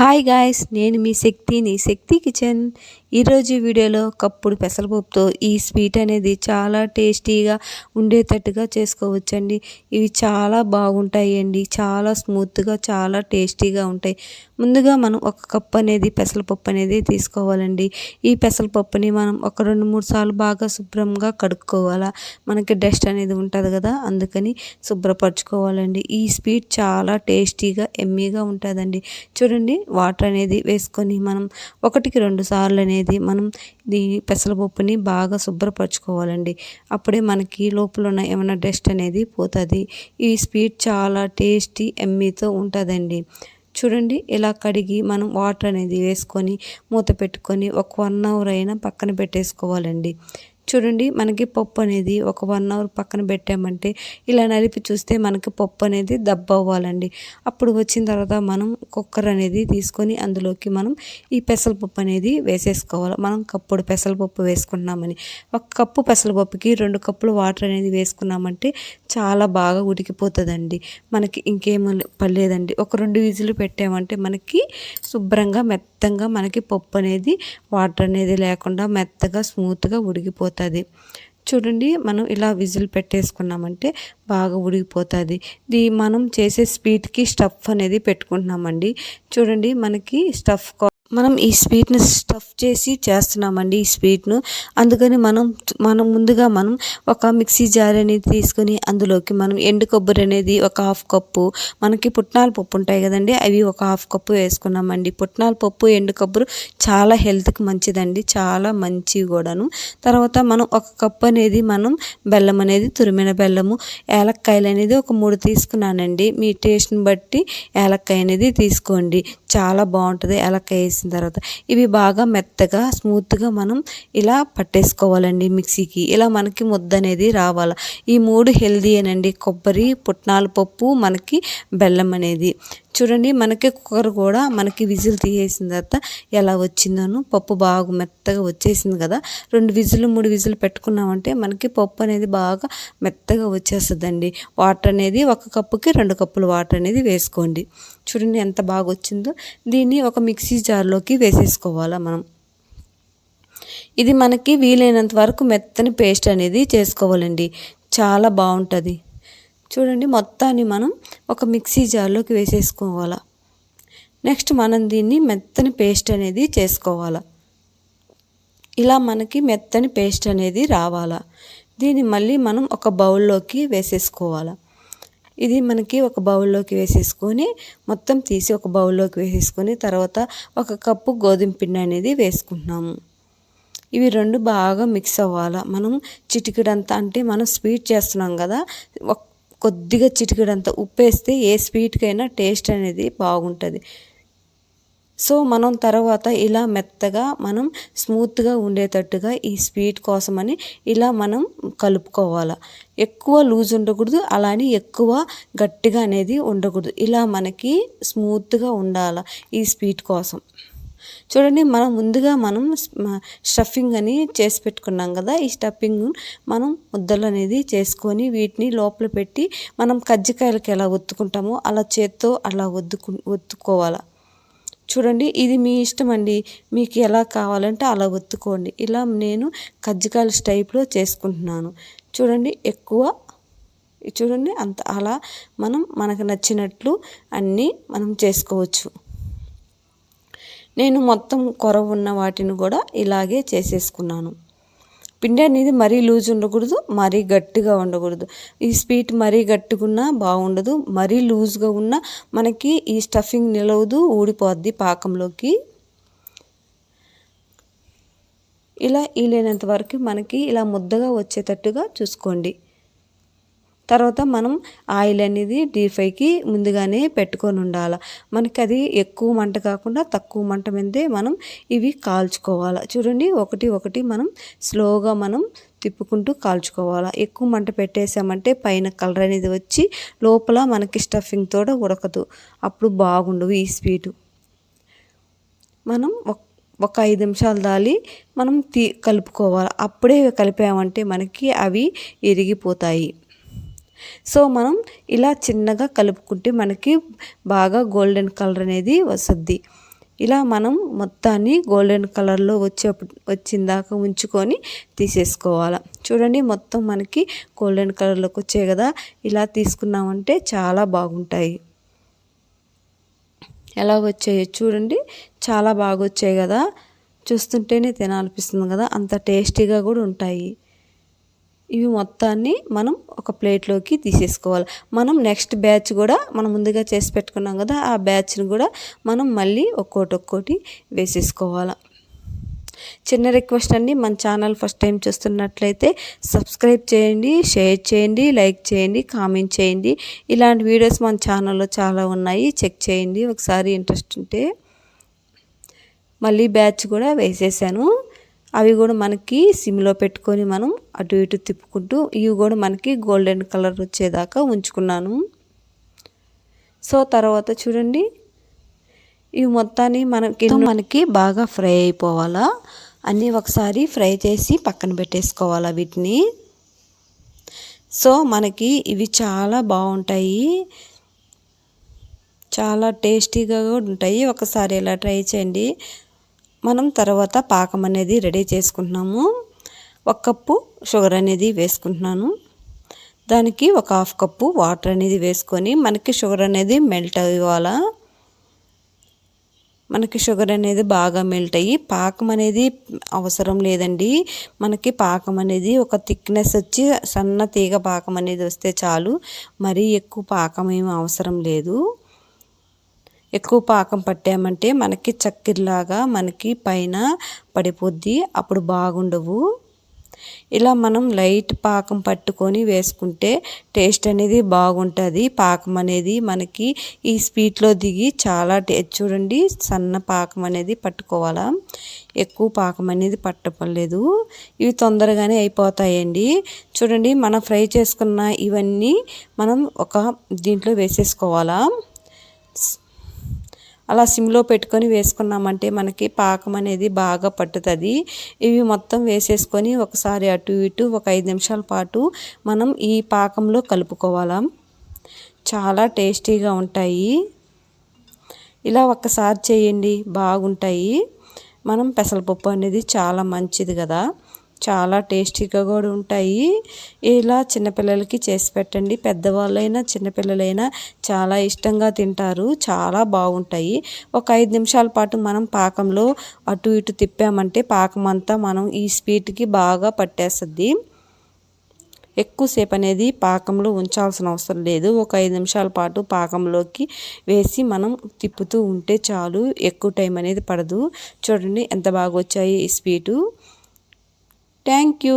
Hi guys, నేను మీ శక్తిని శక్తి kitchen. ఈరోజు వీడియోలో కప్పుడు పెసరపప్పుతో ఈ స్వీట్ అనేది చాలా టేస్టీగా ఉండేటట్టుగా చేసుకోవచ్చండి. ఇవి చాలా బాగుంటాయి అండి, చాలా స్మూత్గా చాలా టేస్టీగా ఉంటాయి. ముందుగా మనం ఒక కప్ అనేది పెసరపప్పు అనేది తీసుకోవాలండి. ఈ పెసరపప్పుని మనం ఒక 2-3 సార్లు బాగా శుభ్రంగా కడుక్కోవాలా. మనకి డస్ట్ అనేది ఉంటుంది కదా, అందుకని శుభ్రపరచుకోవాలండి. ఈ స్వీట్ చాలా టేస్టీగా ఎమ్మీగా ఉంటుందండి. చూడండి, వాటర్ అనేది వేసుకొని మనం 1-2 సార్లు అనేది మనం ఈ పెసరపప్పుని బాగా శుభ్రపరచుకోవాలండి. అప్పుడే మనకి లోపల ఉన్న ఏమైనా డస్ట్ అనేది పోతుంది. ఈ స్వీట్ చాలా టేస్టీ ఎమ్మీతో ఉంటుందండి. చూడండి, ఇలా కడిగి మనం వాటర్ అనేది వేసుకొని మూత పెట్టుకొని ఒక 1 అవర్ అయినా పక్కన పెట్టేసుకోవాలండి. చూడండి, మనకి పప్పు అనేది ఒక 1 అవర్ పక్కన పెట్టామంటే ఇలా నలిపి చూస్తే మనకి పప్పు అనేది దబ్బ అవ్వాలండి. అప్పుడు వచ్చిన తర్వాత మనం కుక్కర్ అనేది తీసుకొని అందులోకి మనం ఈ పెసరపప్పు అనేది వేసేసుకోవాలి. మనం కప్పుడు పెసరపప్పు వేసుకున్నామని, 1 కప్పు పెసరపప్పుకి 2 కప్పులు వాటర్ అనేది వేసుకున్నామంటే చాలా బాగా ఉడికిపోతుందండి. మనకి ఇంకేమీ పర్లేదండి. ఒక 2 విజిల్ పెట్టామంటే మనకి శుభ్రంగా మెత్తగా మనకి పప్పు అనేది వాటర్ అనేది లేకుండా మెత్తగా స్మూత్గా ఉడికిపోతుంది. చూడండి, మనం ఇలా విజిల్ పెట్టేసుకున్నామంటే బాగా ఉడికిపోతుంది. మనం చేసే స్వీట్కి స్టఫ్ అనేది పెట్టుకుంటున్నామండి. చూడండి, మనకి మనం ఈ స్వీట్ని స్టఫ్ చేసి చేస్తున్నామండి ఈ స్వీట్ను. అందుకని మనం ముందుగా ఒక మిక్సీ జార్ అనేది తీసుకొని అందులోకి మనం ఎండు కొబ్బరి అనేది ఒక 1/2 కప్పు, మనకి పుట్నాల పప్పు ఉంటాయి కదండి, అవి ఒక 1/2 కప్పు వేసుకున్నామండి. పుట్నాల పప్పు, ఎండు కొబ్బరి చాలా హెల్త్కి మంచిదండి, చాలా మంచివి కూడాను. తర్వాత మనం 1 కప్పు అనేది మనం బెల్లం అనేది తురిమిన బెల్లము, యాలక్కాయలు అనేది ఒక 3 తీసుకున్నానండి. మీ టేస్ట్ని బట్టి యాలక్కాయ అనేది తీసుకోండి, చాలా బాగుంటుంది యాలక్కాయ వేసిన తర్వాత. ఇవి బాగా మెత్తగా స్మూత్గా మనం ఇలా పట్టేసుకోవాలండి మిక్సీకి. ఇలా మనకి ముద్ద అనేది రావాలి. ఈ 3 హెల్దీ అనండి, కొబ్బరి, పుట్నాల పప్పు, మనకి బెల్లం అనేది. చూడండి, మనకి కుక్కర్ కూడా మనకి విజిల్ తీసేసిన తర్వాత ఎలా వచ్చిందోను, పప్పు బాగా మెత్తగా వచ్చేసింది కదా. 2 విజిల్ 3 విజిల్ పెట్టుకున్నామంటే మనకి పప్పు అనేది బాగా మెత్తగా వచ్చేస్తుందండి. వాటర్ అనేది 1 కప్పుకి 2 కప్పులు వాటర్ అనేది వేసుకోండి. చూడండి ఎంత బాగా వచ్చిందో. దీన్ని ఒక మిక్సీ జార్లోకి వేసేసుకోవాలా మనం. ఇది మనకి వీలైనంత వరకు మెత్తని పేస్ట్ అనేది చేసుకోవాలండి, చాలా బాగుంటుంది. చూడండి, మొత్తాన్ని మనం ఒక మిక్సీ జార్లోకి వేసేసుకోవాలా. నెక్స్ట్ మనం దీన్ని మెత్తని పేస్ట్ అనేది చేసుకోవాలా. ఇలా మనకి మెత్తని పేస్ట్ అనేది రావాలా. దీన్ని మళ్ళీ మనం ఒక బౌల్లోకి వేసేసుకోవాలా. ఇది మనకి ఒక బౌల్లోకి వేసేసుకొని మొత్తం తీసి ఒక బౌల్లోకి వేసేసుకొని తర్వాత 1 కప్పు గోధుమ పిండి అనేది వేసుకుంటున్నాము. ఇవి 2 బాగా మిక్స్ అవ్వాలా. మనం చిటికెడంతా, అంటే మనం స్వీట్ చేస్తున్నాం కదా, కొద్దిగా చిటికెడంతా ఉప్పు వేస్తే ఏ స్వీట్కైనా టేస్ట్ అనేది బాగుంటుంది. సో మనం తర్వాత ఇలా మెత్తగా మనం స్మూత్గా ఉండేటట్టుగా ఈ స్వీట్ కోసమని ఇలా మనం కలుపుకోవాలి. ఎక్కువ లూజ్ ఉండకూడదు, అలానే ఎక్కువ గట్టిగా అనేది ఉండకూడదు. ఇలా మనకి స్మూత్గా ఉండాలి ఈ స్వీట్ కోసం. చూడండి, మనం ముందుగా స్టఫింగ్ అని చేసి పెట్టుకున్నాం కదా, ఈ స్టఫింగ్ మనం ముద్దలు అనేది చేసుకొని వీటిని లోపల పెట్టి మనం కజ్జికాయలకి ఎలా ఒత్తుకుంటామో అలా చేత్తో అలా ఒత్తుకోవాలి. చూడండి, ఇది మీ ఇష్టం అండి, మీకు ఎలా కావాలంటే అలా ఒత్తుకోండి. ఇలా నేను కజ్జికాయల టైప్లో చేసుకుంటున్నాను. చూడండి, చూడండి అంత అలా మనకు నచ్చినట్లు అన్నీ మనం చేసుకోవచ్చు. నేను మొత్తం కొరవ ఉన్న వాటిని కూడా ఇలాగే చేసేసుకున్నాను. పిండి అనేది మరీ లూజ్ ఉండకూడదు, మరీ గట్టిగా ఉండకూడదు. ఈ స్వీట్ మరీ గట్టిగా ఉన్నా బాగుండదు, మరీ లూజ్గా ఉన్నా మనకి ఈ స్టఫింగ్ నిలవదు, ఊడిపోద్ది పాకంలోకి. ఇలా వీలైనంత వరకు మనకి ఇలా ముద్దగా వచ్చేటట్టుగా చూసుకోండి. తర్వాత మనం ఆయిల్ అనేది డీప్ ఫ్రైకి ముందుగానే పెట్టుకొని ఉండాలి. మనకి అది ఎక్కువ మంట కాకుండా తక్కువ మంట మీదే మనం ఇవి కాల్చుకోవాలి. చూడండి, ఒకటి మనం స్లోగా మనం తిప్పుకుంటూ కాల్చుకోవాలి. ఎక్కువ మంట పెట్టేసామంటే పైన కలర్ అనేది వచ్చి లోపల మనకి స్టఫింగ్ తోడ ఉడకదు, అప్పుడు బాగుండవు ఈ స్వీటు. మనం ఒక 5 నిమిషాలు దాలి మనం కలుపుకోవాలి. అప్పుడే కలిపామంటే మనకి అవి ఇరిగిపోతాయి. సో మనం ఇలా చిన్నగా కలుపుకుంటే మనకి బాగా గోల్డెన్ కలర్ అనేది వస్తుంది. ఇలా మనం మొత్తాన్ని గోల్డెన్ కలర్లో వచ్చిందాకా ఉంచుకొని తీసేసుకోవాలి. చూడండి మొత్తం మనకి గోల్డెన్ కలర్లోకి వచ్చాయి కదా. ఇలా తీసుకున్నామంటే చాలా బాగుంటాయి. ఎలా వచ్చాయో చూడండి, చాలా బాగా వచ్చాయి కదా. చూస్తుంటేనే తినాలనిపిస్తుంది కదా, అంత టేస్టీగా కూడా ఉంటాయి. ఇవి మొత్తాన్ని మనం ఒక ప్లేట్లోకి తీసేసుకోవాలి. మనం నెక్స్ట్ బ్యాచ్ కూడా మనం ముందుగా చేసి పెట్టుకున్నాం కదా, ఆ బ్యాచ్ని కూడా మనం మళ్ళీ ఒక్కోటి వేసేసుకోవాలి. చిన్న రిక్వెస్ట్ అండి, మన ఛానల్ ఫస్ట్ టైం చూస్తున్నట్లయితే సబ్స్క్రైబ్ చేయండి, షేర్ చేయండి, లైక్ చేయండి, కామెంట్ చేయండి. ఇలాంటి వీడియోస్ మన ఛానల్లో చాలా ఉన్నాయి, చెక్ చేయండి ఒకసారి ఇంట్రెస్ట్ ఉంటే. మళ్ళీ బ్యాచ్ కూడా వేసేసాను. అవి కూడా మనకి సిమ్లో పెట్టుకొని మనం అటు ఇటు తిప్పుకుంటూ ఇవి కూడా మనకి గోల్డెన్ కలర్ వచ్చేదాకా ఉంచుకున్నాను. సో తర్వాత చూడండి, ఇవి మొత్తాన్ని మనకి బాగా ఫ్రై అయిపోవాలా. అన్నీ ఒకసారి ఫ్రై చేసి పక్కన పెట్టేసుకోవాలా వీటిని. సో మనకి ఇవి చాలా బాగుంటాయి, చాలా టేస్టీగా కూడా ఉంటాయి. ఒకసారి ఇలా ట్రై చేయండి. మనం తర్వాత పాకం అనేది రెడీ చేసుకుంటున్నాము. 1 కప్పు షుగర్ అనేది వేసుకుంటున్నాను. దానికి 1/2 కప్పు వాటర్ అనేది వేసుకొని మనకి షుగర్ అనేది మెల్ట్ అవ్వాలా. మనకి షుగర్ అనేది బాగా మెల్ట్ అయ్యి పాకం అనేది అవసరం లేదండి. మనకి పాకం అనేది ఒక థిక్నెస్ వచ్చి సన్న తీగ పాకం అనేది వస్తే చాలు. మరీ ఎక్కువ పాకం ఏమీ అవసరం లేదు. ఎక్కువ పాకం పట్టామంటే మనకి చక్కెరలాగా మనకి పైన పడిపోద్ది, అప్పుడు బాగుండవు. ఇలా మనం లైట్ పాకం పట్టుకొని వేసుకుంటే టేస్ట్ అనేది బాగుంటుంది. పాకం అనేది మనకి ఈ స్వీట్లో దిగి చాలా చూడండి, సన్న పాకం అనేది పట్టుకోవాలా, ఎక్కువ పాకం అనేది పట్టపడలేదు. ఇవి తొందరగానే అయిపోతాయండి. చూడండి, మనం ఫ్రై చేసుకున్న ఇవన్నీ మనం ఒక దీంట్లో వేసేసుకోవాలా. అలా సిమ్లో పెట్టుకొని వేసుకున్నామంటే మనకి పాకం అనేది బాగా పట్టుతుంది. ఇవి మొత్తం వేసేసుకొని ఒకసారి అటు ఇటు ఒక 5 నిమిషాల పాటు మనం ఈ పాకంలో కలుపుకోవాలా. చాలా టేస్టీగా ఉంటాయి. ఇలా ఒక్కసారి చేయండి, బాగుంటాయి. మనం పెసరపప్పు అనేది చాలా మంచిది కదా, చాలా టేస్టీగా కూడా ఉంటాయి. ఇలా చిన్నపిల్లలకి చేసి పెట్టండి. పెద్దవాళ్ళైనా చిన్నపిల్లలైనా చాలా ఇష్టంగా తింటారు, చాలా బాగుంటాయి. ఒక 5 నిమిషాల పాటు మనం పాకంలో అటు ఇటు తిప్పామంటే పాకం అంతా మనం ఈ స్వీట్కి బాగా పట్టేస్తుంది. ఎక్కువసేపు అనేది పాకంలో ఉంచాల్సిన అవసరం లేదు. ఒక 5 నిమిషాల పాటు పాకంలోకి వేసి మనం తిప్పుతూ ఉంటే చాలు, ఎక్కువ టైం అనేది పడదు. చూడండి ఎంత బాగా వచ్చాయి ఈ స్వీటు. Thank you.